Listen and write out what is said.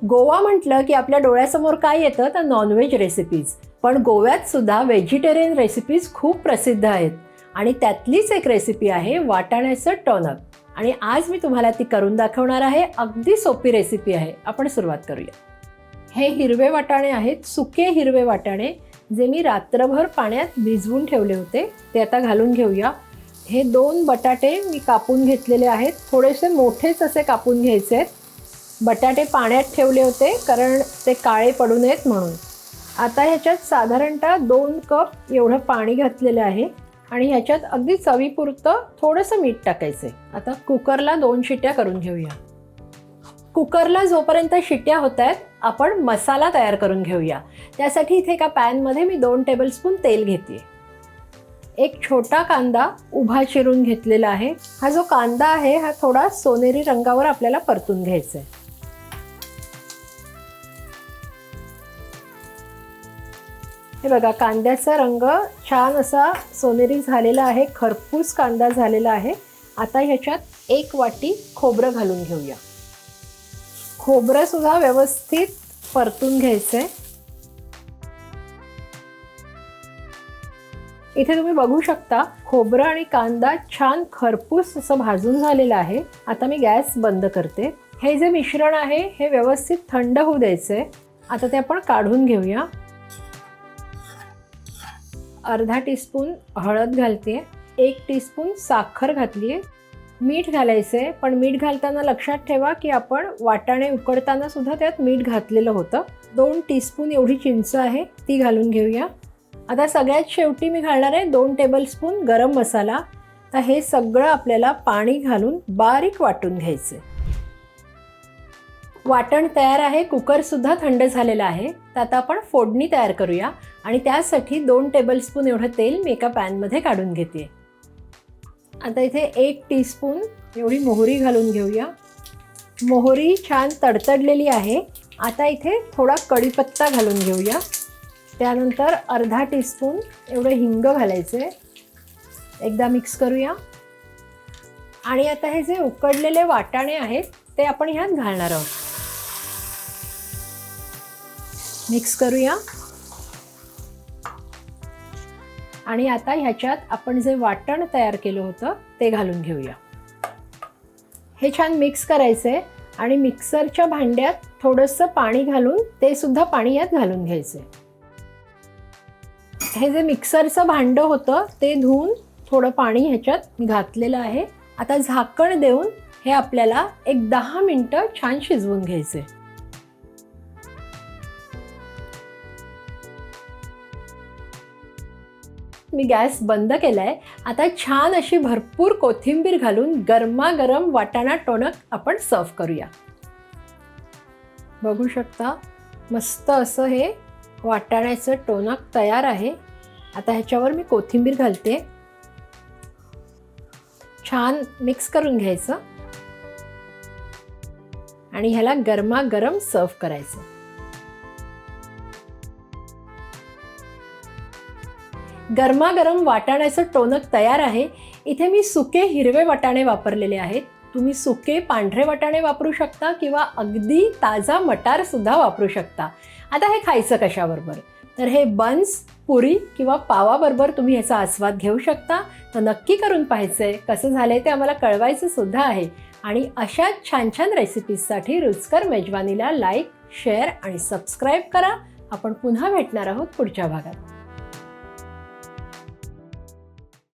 गोवा म्हटलं की आपल्या डोळ्यासमोर काय येतं तर नॉनव्हेज रेसिपीज. पण गोव्यात सुद्धा व्हेजिटेरियन रेसिपीज खूप प्रसिद्ध आहेत आणि त्यातलीच एक रेसिपी आहे वाटाण्याचं टोनक. आणि आज मी तुम्हाला ती करून दाखवणार आहे. अगदी सोपी रेसिपी आहे. आपण सुरुवात करूया. हे हिरवे वाटाणे आहेत, सुके हिरवे वाटाणे, जे मी रात्रभर पाण्यात भिजवून ठेवले होते. ते आता घालून घेऊया. हे 2 बटाटे मी कापून घेतलेले आहेत. थोडेसे मोठेच असे कापून घ्यायचे आहेत. बटाटे पाण्यात ठेवले होते कारण ते काळे पडू नयेत म्हणून. आता ह्याच्यात साधारणतः 2 कप एवढं पाणी घातलेलं आहे आणि ह्याच्यात अगदी चवीपुरतं थोडंसं मीठ टाकायचं आहे. आता कुकरला 2 शिट्या करून घेऊया. कुकरला जोपर्यंत शिट्या होत आहेत आपण मसाला तयार करून घेऊया. त्यासाठी इथे एका पॅनमध्ये मी 2 टेबलस्पून तेल घेते. एक छोटा कांदा उभा चिरून घेतलेला आहे. हा जो कांदा आहे हा थोडा सोनेरी रंगावर आपल्याला परतून घ्यायचा आहे. हे बघा, कांद्याचा रंग छान असा सोनेरी झालेला आहे, खरपूस कांदा झालेला आहे. आता ह्याच्यात 1 वाटी खोबरं घालून घेऊया. खोबरं सुद्धा व्यवस्थित परतून घ्यायचंय. इथे तुम्ही बघू शकता खोबरं आणि कांदा छान खरपूस असं भाजून झालेलं आहे. आता मी गॅस बंद करते. हे जे मिश्रण आहे हे व्यवस्थित थंड होऊ द्यायचंय. आता ते आपण काढून घेऊया. अर्धा टीस्पून हळद घालते, 1 टीस्पून साखर घातली आहे, मीठ घालायचंय. पण मीठ घालताना लक्षात ठेवा की आपण वाटाणे उकडताना सुद्धा त्यात मीठ घातलेलं होतं. 2 टीस्पून एवढी चिंच आहे ती घालून घेऊया. आता सगळ्यात शेवटी मी घालणार आहे 2 टेबलस्पून गरम मसाला. तर हे सगळं आपल्याला पाणी घालून बारीक वाटून घ्यायचं. वाटण तयार आहे. कुकरसुद्धा थंड झालेला आहे. तर आता आपण फोडणी तयार करूया आणि त्यासाठी 2 टेबलस्पून एवढं तेल मी एका पॅनमध्ये काढून घेते. आता इथे 1 टीस्पून एवढी मोहरी घालून घेऊया. मोहरी छान तडतडलेली आहे. आता इथे थोडा कढीपत्ता घालून घेऊया. त्यानंतर अर्धा टीस्पून एवढं हिंग घालायचे. एकदा मिक्स करूया. आणि आता हे जे उकडलेले वाटाणे आहेत ते आपण ह्यात घालणार आहोत. मिक्स करूया. आणि आता ह्याच्यात आपण जे वाटण तयार केलं होतं ते घालून घेऊया. हे छान मिक्स करायचंय आणि मिक्सरच्या भांड्यात थोडंसं पाणी घालून ते सुद्धा पाणी यात घालून घ्यायचंय. हे जे मिक्सरचं भांडं होतं ते धुवून थोडं पाणी ह्याच्यात घातलेलं आहे. आता झाकण देऊन हे आपल्याला एक 10 मिनिटं छान शिजवून घ्यायचे. मी गॅस बंद केलाय. आता छान अशी भरपूर कोथिंबीर घालून गरमागरम वाटाणा टोनक आपण सर्व करूया. बघू शकता मस्त असं हे वाटाण्याचं टोनक तयार आहे. आता ह्याच्यावर मी कोथिंबीर घालते. छान मिक्स करून घ्यायचं आणि ह्याला गरमागरम सर्व करायचं. गरमागरम वाटाण्याचं टोनक तयार आहे. इथे मी सुके हिरवे वाटाणे वापरलेले आहेत. तुम्ही सुके पांढरे वाटाणे वापरू शकता किंवा अगदी ताजा मटार सुद्धा वापरू शकता. आता हे खायचं कशाबरोबर? तर हे बन्स, पुरी किंवा पावाबरोबर तुम्ही ह्याचा आस्वाद घेऊ शकता. तर नक्की करून पाहायचंय. कसं झालंय ते आम्हाला कळवायचं सुद्धा आहे. आणि अशा छान छान रेसिपीजसाठी रुचकर मेजवानीला लाईक, शेअर आणि सबस्क्राईब करा. आपण पुन्हा भेटणार आहोत पुढच्या भागात.